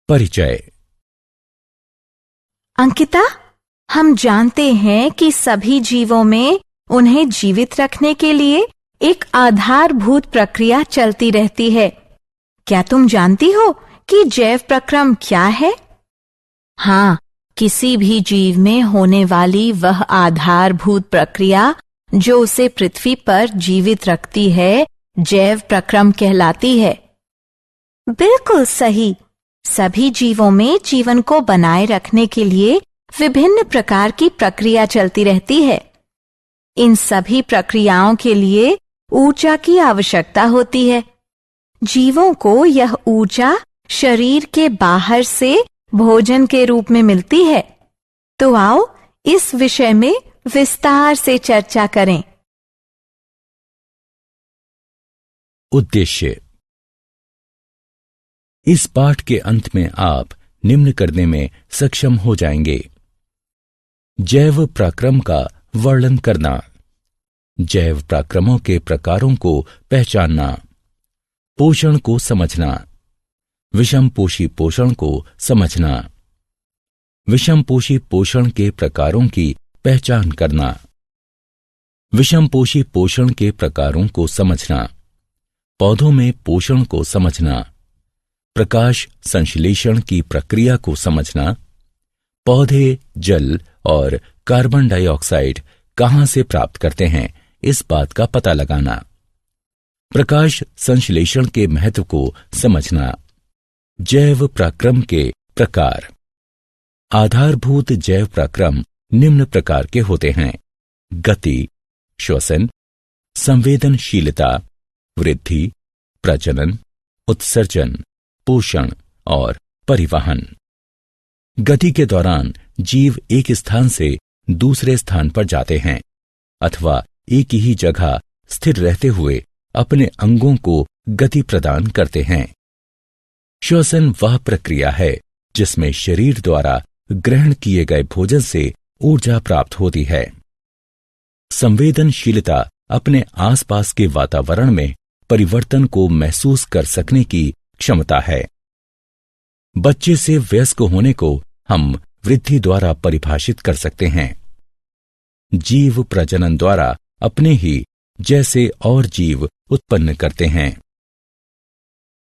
परिचय। अंकिता, हम जानते हैं कि सभी जीवों में उन्हें जीवित रखने के लिए एक आधारभूत प्रक्रिया चलती रहती है। क्या तुम जानती हो कि जैव प्रक्रम क्या है? हाँ, किसी भी जीव में होने वाली वह आधारभूत प्रक्रिया जो उसे पृथ्वी पर जीवित रखती है, जैव प्रक्रम कहलाती है। बिल्कुल सही। सभी जीवों में जीवन को बनाए रखने के लिए विभिन्न प्रकार की प्रक्रिया चलती रहती है। इन सभी प्रक्रियाओं के लिए ऊर्जा की आवश्यकता होती है। जीवों को यह ऊर्जा शरीर के बाहर से भोजन के रूप में मिलती है। तो आओ इस विषय में विस्तार से चर्चा करें। उद्देश्य। इस पाठ के अंत में आप निम्न करने में सक्षम हो जाएंगे: जैव प्रक्रम का वर्णन करना, जैव प्रक्रमों के प्रकारों को पहचानना, पोषण को समझना, विषमपोषी पोषण को समझना, विषमपोषी पोषण के प्रकारों की पहचान करना, विषमपोषी पोषण के प्रकारों को समझना, पौधों में पोषण को समझना, प्रकाश संश्लेषण की प्रक्रिया को समझना, पौधे जल और कार्बन डाइऑक्साइड कहां से प्राप्त करते हैं इस बात का पता लगाना, प्रकाश संश्लेषण के महत्व को समझना, जैव प्रक्रम के प्रकार। आधारभूत जैव प्रक्रम निम्न प्रकार के होते हैं: गति, श्वसन, संवेदनशीलता, वृद्धि, प्रजनन, उत्सर्जन, पोषण और परिवहन। गति के दौरान जीव एक स्थान से दूसरे स्थान पर जाते हैं अथवा एक ही जगह स्थिर रहते हुए अपने अंगों को गति प्रदान करते हैं। श्वसन वह प्रक्रिया है जिसमें शरीर द्वारा ग्रहण किए गए भोजन से ऊर्जा प्राप्त होती है। संवेदनशीलता अपने आसपास के वातावरण में परिवर्तन को महसूस कर सकने की क्षमता है। बच्चे से वयस्क होने को हम वृद्धि द्वारा परिभाषित कर सकते हैं। जीव प्रजनन द्वारा अपने ही जैसे और जीव उत्पन्न करते हैं।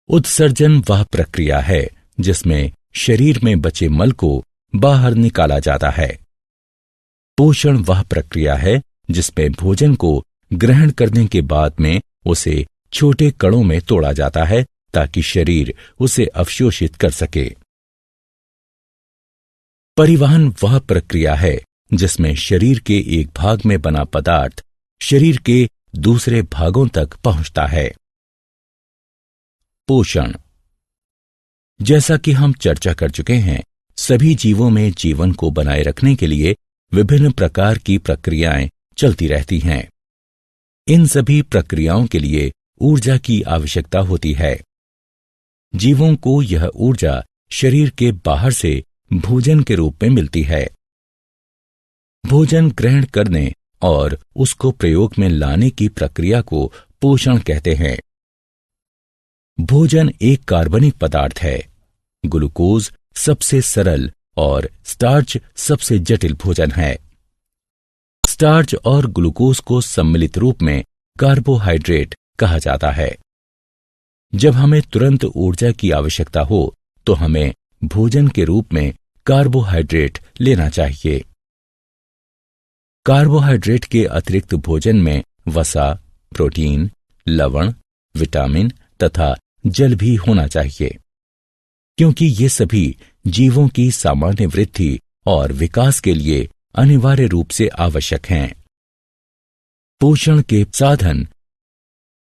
उत्सर्जन वह प्रक्रिया है जिसमें शरीर में बचे मल को बाहर निकाला जाता है। पोषण वह प्रक्रिया है जिसमें भोजन को ग्रहण करने के बाद में उसे छोटे कणों में तोड़ा जाता है ताकि शरीर उसे अवशोषित कर सके। परिवहन वह प्रक्रिया है जिसमें शरीर के एक भाग में बना पदार्थ शरीर के दूसरे भागों तक पहुंचता है। पोषण। जैसा कि हम चर्चा कर चुके हैं, सभी जीवों में जीवन को बनाए रखने के लिए विभिन्न प्रकार की प्रक्रियाएं चलती रहती हैं। इन सभी प्रक्रियाओं के लिए ऊर्जा की आवश्यकता होती है। जीवों को यह ऊर्जा शरीर के बाहर से भोजन के रूप में मिलती है। भोजन ग्रहण करने और उसको प्रयोग में लाने की प्रक्रिया को पोषण कहते हैं। भोजन एक कार्बनिक पदार्थ है। ग्लूकोज सबसे सरल और स्टार्च सबसे जटिल भोजन है। स्टार्च और ग्लूकोज को सम्मिलित रूप में कार्बोहाइड्रेट कहा जाता है। जब हमें तुरंत ऊर्जा की आवश्यकता हो तो हमें भोजन के रूप में कार्बोहाइड्रेट लेना चाहिए। कार्बोहाइड्रेट के अतिरिक्त भोजन में वसा, प्रोटीन, लवण, विटामिन तथा जल भी होना चाहिए, क्योंकि ये सभी जीवों की सामान्य वृद्धि और विकास के लिए अनिवार्य रूप से आवश्यक हैं। पोषण के साधन।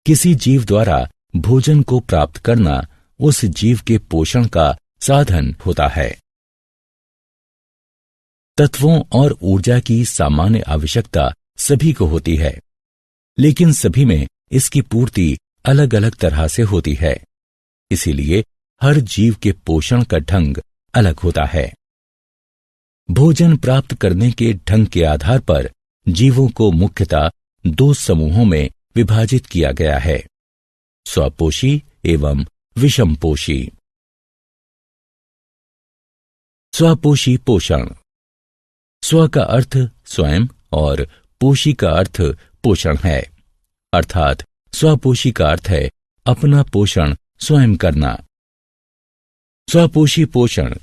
किसी जीव द्वारा भोजन को प्राप्त करना उस जीव के पोषण का साधन होता है। तत्वों और ऊर्जा की सामान्य आवश्यकता सभी को होती है, लेकिन सभी में इसकी पूर्ति अलग अलग तरह से होती है। इसीलिए हर जीव के पोषण का ढंग अलग होता है। भोजन प्राप्त करने के ढंग के आधार पर जीवों को मुख्यतः दो समूहों में विभाजित किया गया है: स्वपोषी एवं विषमपोषी। स्वपोषी पोषण। स्व का अर्थ स्वयं और पोषी का अर्थ पोषण है, अर्थात स्वपोषी का अर्थ है अपना पोषण स्वयं करना। स्वपोषी पोषण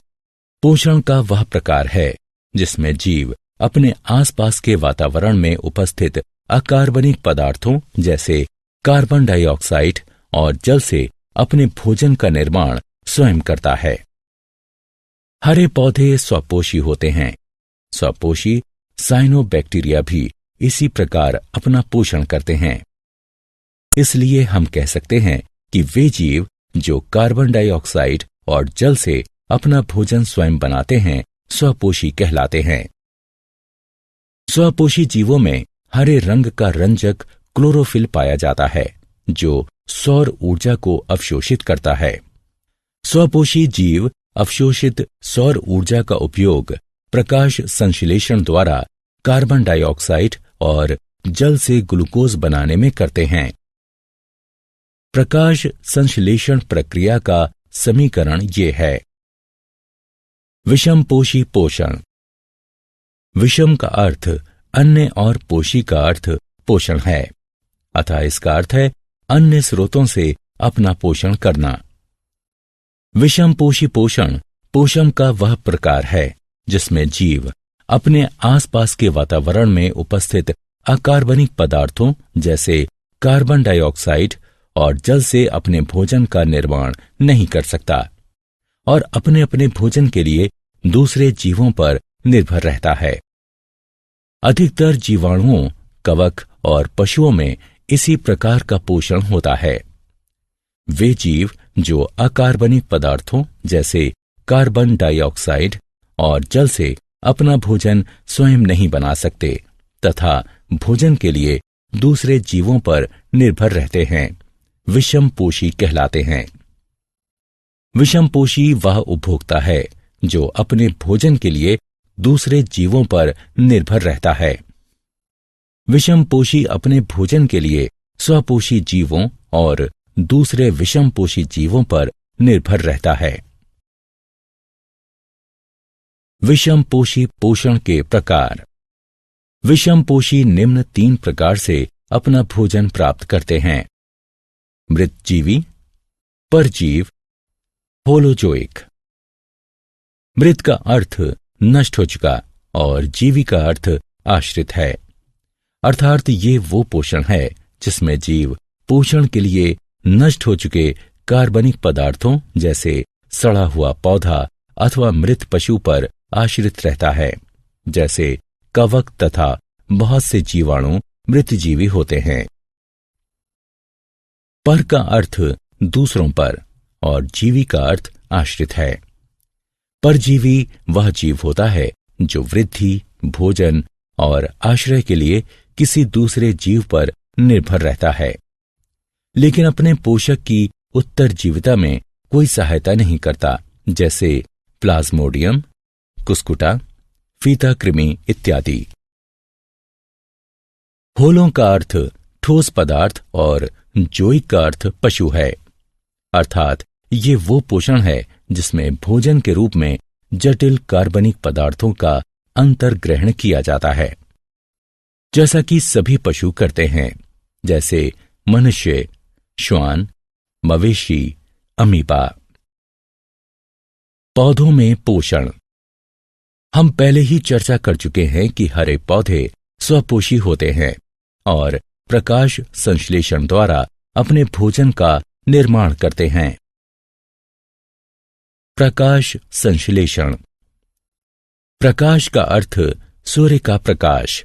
पोषण का वह प्रकार है जिसमें जीव अपने आसपास के वातावरण में उपस्थित अकार्बनिक पदार्थों जैसे कार्बन डाइऑक्साइड और जल से अपने भोजन का निर्माण स्वयं करता है। हरे पौधे स्वपोषी होते हैं। स्वपोषी साइनोबैक्टीरिया भी इसी प्रकार अपना पोषण करते हैं। इसलिए हम कह सकते हैं कि वे जीव जो कार्बन डाइऑक्साइड और जल से अपना भोजन स्वयं बनाते हैं स्वपोषी कहलाते हैं। स्वपोषी जीवों में हरे रंग का रंजक क्लोरोफिल पाया जाता है जो सौर ऊर्जा को अवशोषित करता है। स्वपोषी जीव अवशोषित सौर ऊर्जा का उपयोग प्रकाश संश्लेषण द्वारा कार्बन डाइऑक्साइड और जल से ग्लूकोज बनाने में करते हैं। प्रकाश संश्लेषण प्रक्रिया का समीकरण ये है। विषमपोषी पोषण। विषम का अर्थ अन्य और पोषी का अर्थ पोषण है, अतः इसका अर्थ है अन्य स्रोतों से अपना पोषण करना। विषमपोषी पोषण पोषण का वह प्रकार है जिसमें जीव अपने आसपास के वातावरण में उपस्थित अकार्बनिक पदार्थों जैसे कार्बन डाइऑक्साइड और जल से अपने भोजन का निर्माण नहीं कर सकता और अपने अपने भोजन के लिए दूसरे जीवों पर निर्भर रहता है। अधिकतर जीवाणुओं, कवक और पशुओं में इसी प्रकार का पोषण होता है। वे जीव जो अकार्बनिक पदार्थों जैसे कार्बन डाइऑक्साइड और जल से अपना भोजन स्वयं नहीं बना सकते तथा भोजन के लिए दूसरे जीवों पर निर्भर रहते हैं, विषमपोषी कहलाते हैं। विषमपोषी वह उपभोक्ता है जो अपने भोजन के लिए दूसरे जीवों पर निर्भर रहता है। विषमपोषी अपने भोजन के लिए स्वपोषी जीवों और दूसरे विषमपोषी जीवों पर निर्भर रहता है। विषमपोषी पोषण के प्रकार। विषमपोषी निम्न 3 प्रकार से अपना भोजन प्राप्त करते हैं: मृतजीवी, परजीव, होलोजोइक। मृत का अर्थ नष्ट हो चुका और जीवी का अर्थ आश्रित है, अर्थात ये वो पोषण है जिसमें जीव पोषण के लिए नष्ट हो चुके कार्बनिक पदार्थों जैसे सड़ा हुआ पौधा अथवा मृत पशु पर आश्रित रहता है। जैसे कवक तथा बहुत से जीवाणु मृतजीवी होते हैं। पर का अर्थ दूसरों पर और जीवी का अर्थ आश्रित है। परजीवी वह जीव होता है जो वृद्धि, भोजन और आश्रय के लिए किसी दूसरे जीव पर निर्भर रहता है, लेकिन अपने पोषक की उत्तरजीविता में कोई सहायता नहीं करता, जैसे प्लाज्मोडियम, कुस्कुटा, फीता कृमि इत्यादि। होलों का अर्थ ठोस पदार्थ और जोइक का अर्थ पशु है, अर्थात ये वो पोषण है जिसमें भोजन के रूप में जटिल कार्बनिक पदार्थों का अंतर्ग्रहण किया जाता है, जैसा कि सभी पशु करते हैं, जैसे मनुष्य, श्वान, मवेशी, अमीबा। पौधों में पोषण। हम पहले ही चर्चा कर चुके हैं कि हरे पौधे स्वपोषी होते हैं और प्रकाश संश्लेषण द्वारा अपने भोजन का निर्माण करते हैं। प्रकाश संश्लेषण। प्रकाश का अर्थ सूर्य का प्रकाश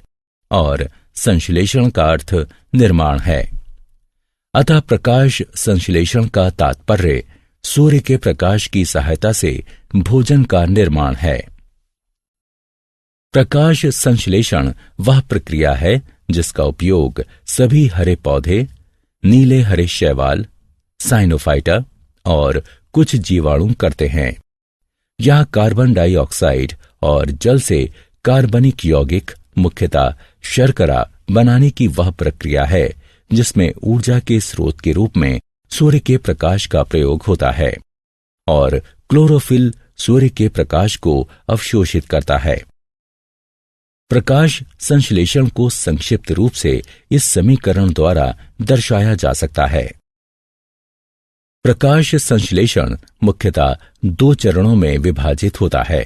और संश्लेषण का अर्थ निर्माण है, अतः प्रकाश संश्लेषण का तात्पर्य सूर्य के प्रकाश की सहायता से भोजन का निर्माण है। प्रकाश संश्लेषण वह प्रक्रिया है जिसका उपयोग सभी हरे पौधे, नीले हरे शैवाल, साइनोफाइटा और कुछ जीवाणु करते हैं। यह कार्बन डाइऑक्साइड और जल से कार्बनिक यौगिक, मुख्यतः शर्करा बनाने की वह प्रक्रिया है जिसमें ऊर्जा के स्रोत के रूप में सूर्य के प्रकाश का प्रयोग होता है और क्लोरोफिल सूर्य के प्रकाश को अवशोषित करता है। प्रकाश संश्लेषण को संक्षिप्त रूप से इस समीकरण द्वारा दर्शाया जा सकता है। प्रकाश संश्लेषण मुख्यतः 2 चरणों में विभाजित होता है।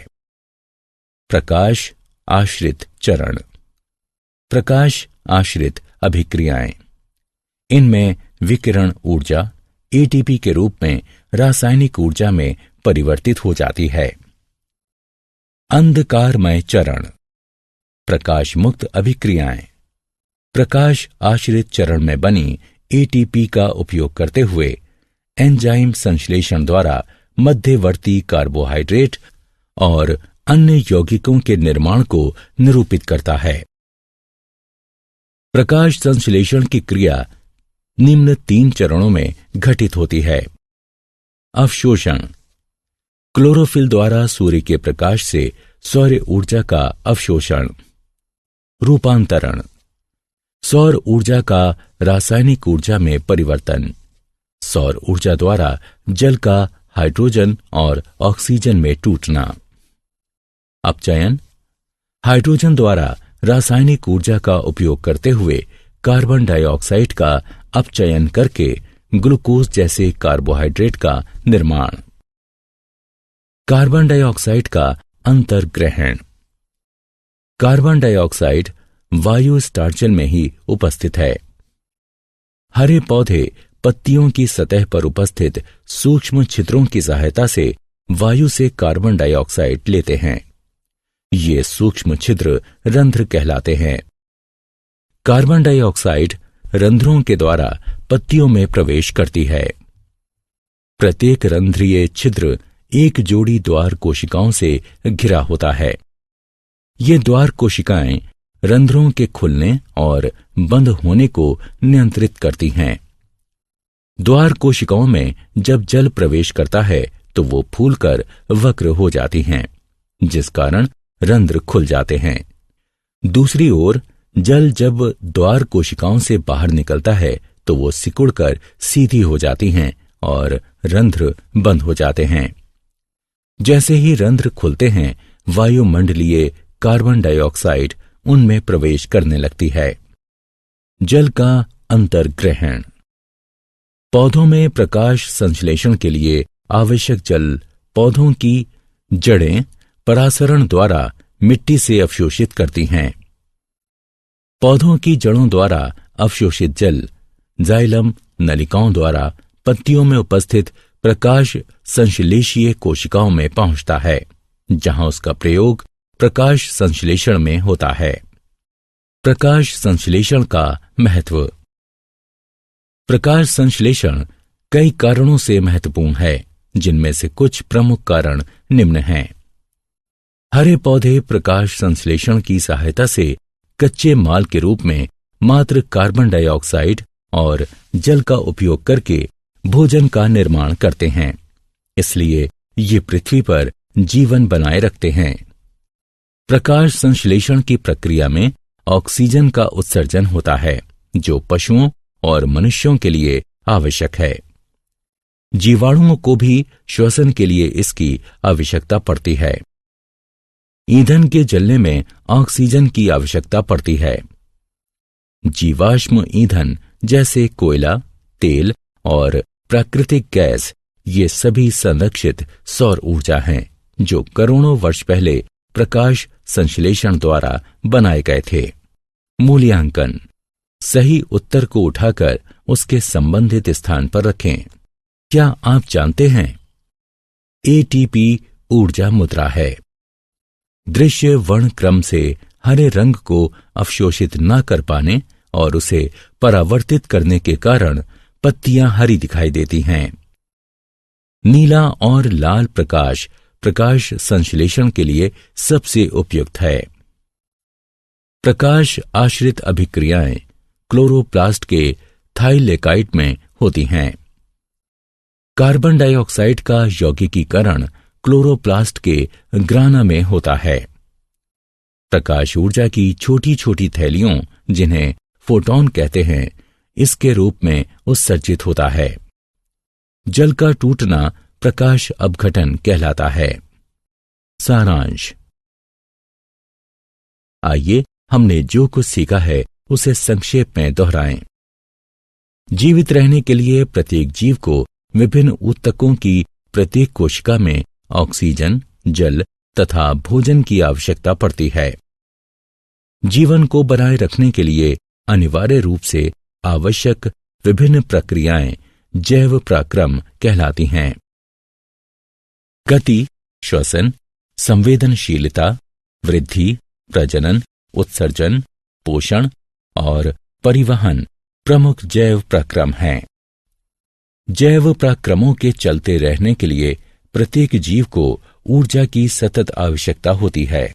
प्रकाश आश्रित चरण, प्रकाश आश्रित अभिक्रियाएं। इनमें विकिरण ऊर्जा एटीपी के रूप में रासायनिक ऊर्जा में परिवर्तित हो जाती है। अंधकारमय चरण, प्रकाश मुक्त अभिक्रियाएं। प्रकाश आश्रित चरण में बनी एटीपी का उपयोग करते हुए एंजाइम संश्लेषण द्वारा मध्यवर्ती कार्बोहाइड्रेट और अन्य यौगिकों के निर्माण को निरूपित करता है। प्रकाश संश्लेषण की क्रिया निम्न 3 चरणों में घटित होती है। अवशोषण, क्लोरोफिल द्वारा सूर्य के प्रकाश से सौर ऊर्जा का अवशोषण। रूपांतरण, सौर ऊर्जा का रासायनिक ऊर्जा में परिवर्तन। सौर ऊर्जा द्वारा जल का हाइड्रोजन और ऑक्सीजन में टूटना। अपचयन, हाइड्रोजन द्वारा रासायनिक ऊर्जा का उपयोग करते हुए कार्बन डाइऑक्साइड का अपचयन करके ग्लूकोज जैसे कार्बोहाइड्रेट का निर्माण। कार्बन डाइऑक्साइड का अंतर्ग्रहण, कार्बन डाइऑक्साइड वायु स्टार्चल में ही उपस्थित है। हरे पौधे पत्तियों की सतह पर उपस्थित सूक्ष्म छिद्रों की सहायता से वायु से कार्बन डाइऑक्साइड लेते हैं। ये सूक्ष्म छिद्र रंध्र कहलाते हैं। कार्बन डाइऑक्साइड रंध्रों के द्वारा पत्तियों में प्रवेश करती है। प्रत्येक रंध्रीय छिद्र एक जोड़ी द्वार कोशिकाओं से घिरा होता है। ये द्वार कोशिकाएं रंध्रों के खुलने और बंद होने को नियंत्रित करती हैं। द्वार कोशिकाओं में जब जल प्रवेश करता है तो वो फूलकर वक्र हो जाती हैं, जिस कारण रंध्र खुल जाते हैं। दूसरी ओर जल जब द्वार कोशिकाओं से बाहर निकलता है तो वो सिकुड़कर सीधी हो जाती हैं और रंध्र बंद हो जाते हैं। जैसे ही रंध्र खुलते हैं, वायुमंडलीय कार्बन डाइऑक्साइड उनमें प्रवेश करने लगती है। जल का अंतर्ग्रहण, पौधों में प्रकाश संश्लेषण के लिए आवश्यक जल पौधों की जड़ें परासरण द्वारा मिट्टी से अवशोषित करती हैं। पौधों की जड़ों द्वारा अवशोषित जल जाइलम नलिकाओं द्वारा पत्तियों में उपस्थित प्रकाश संश्लेषीय कोशिकाओं में पहुंचता है, जहां उसका प्रयोग प्रकाश संश्लेषण में होता है। प्रकाश संश्लेषण का महत्व। प्रकाश संश्लेषण कई कारणों से महत्वपूर्ण है, जिनमें से कुछ प्रमुख कारण निम्न हैं। हरे पौधे प्रकाश संश्लेषण की सहायता से कच्चे माल के रूप में मात्र कार्बन डाइऑक्साइड और जल का उपयोग करके भोजन का निर्माण करते हैं, इसलिए ये पृथ्वी पर जीवन बनाए रखते हैं। प्रकाश संश्लेषण की प्रक्रिया में ऑक्सीजन का उत्सर्जन होता है, जो पशुओं और मनुष्यों के लिए आवश्यक है। जीवाणुओं को भी श्वसन के लिए इसकी आवश्यकता पड़ती है। ईंधन के जलने में ऑक्सीजन की आवश्यकता पड़ती है। जीवाश्म ईंधन जैसे कोयला, तेल और प्राकृतिक गैस, ये सभी संरक्षित सौर ऊर्जा हैं, जो करोड़ों वर्ष पहले प्रकाश संश्लेषण द्वारा बनाए गए थे। मूल्यांकन, सही उत्तर को उठाकर उसके संबंधित स्थान पर रखें। क्या आप जानते हैं? एटीपी ऊर्जा मुद्रा है। दृश्य वर्ण क्रम से हरे रंग को अवशोषित न कर पाने और उसे परावर्तित करने के कारण पत्तियां हरी दिखाई देती हैं। नीला और लाल प्रकाश प्रकाश संश्लेषण के लिए सबसे उपयुक्त है। प्रकाश आश्रित अभिक्रियाएं क्लोरोप्लास्ट के थाइलेकाइट में होती हैं। कार्बन डाइऑक्साइड का यौगिकीकरण क्लोरोप्लास्ट के ग्राना में होता है। प्रकाश ऊर्जा की छोटी छोटी थैलियों, जिन्हें फोटॉन कहते हैं, इसके रूप में उत्सर्जित होता है। जल का टूटना प्रकाश अपघटन कहलाता है। सारांश। आइए हमने जो कुछ सीखा है उसे संक्षेप में दोहराएं। जीवित रहने के लिए प्रत्येक जीव को विभिन्न ऊतकों की प्रत्येक कोशिका में ऑक्सीजन, जल तथा भोजन की आवश्यकता पड़ती है। जीवन को बनाए रखने के लिए अनिवार्य रूप से आवश्यक विभिन्न प्रक्रियाएं जैव पराक्रम कहलाती हैं। गति, श्वसन, संवेदनशीलता, वृद्धि, प्रजनन, उत्सर्जन, पोषण और परिवहन प्रमुख जैव पराक्रम हैं। जैव पराक्रमों के चलते रहने के लिए प्रत्येक जीव को ऊर्जा की सतत आवश्यकता होती है।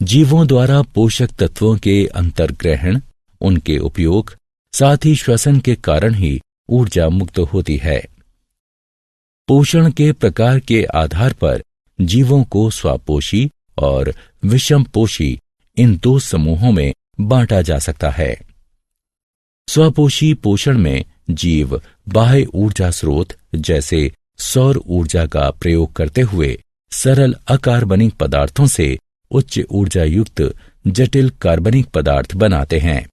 जीवों द्वारा पोषक तत्वों के अंतर्ग्रहण, उनके उपयोग, साथ ही श्वसन के कारण ही ऊर्जा मुक्त होती है। पोषण के प्रकार के आधार पर जीवों को स्वापोषी और विषमपोषी इन दो समूहों में बांटा जा सकता है। स्वपोषी पोषण में जीव बाह्य ऊर्जा स्रोत जैसे सौर ऊर्जा का प्रयोग करते हुए सरल अकार्बनिक पदार्थों से उच्च ऊर्जा युक्त जटिल कार्बनिक पदार्थ बनाते हैं।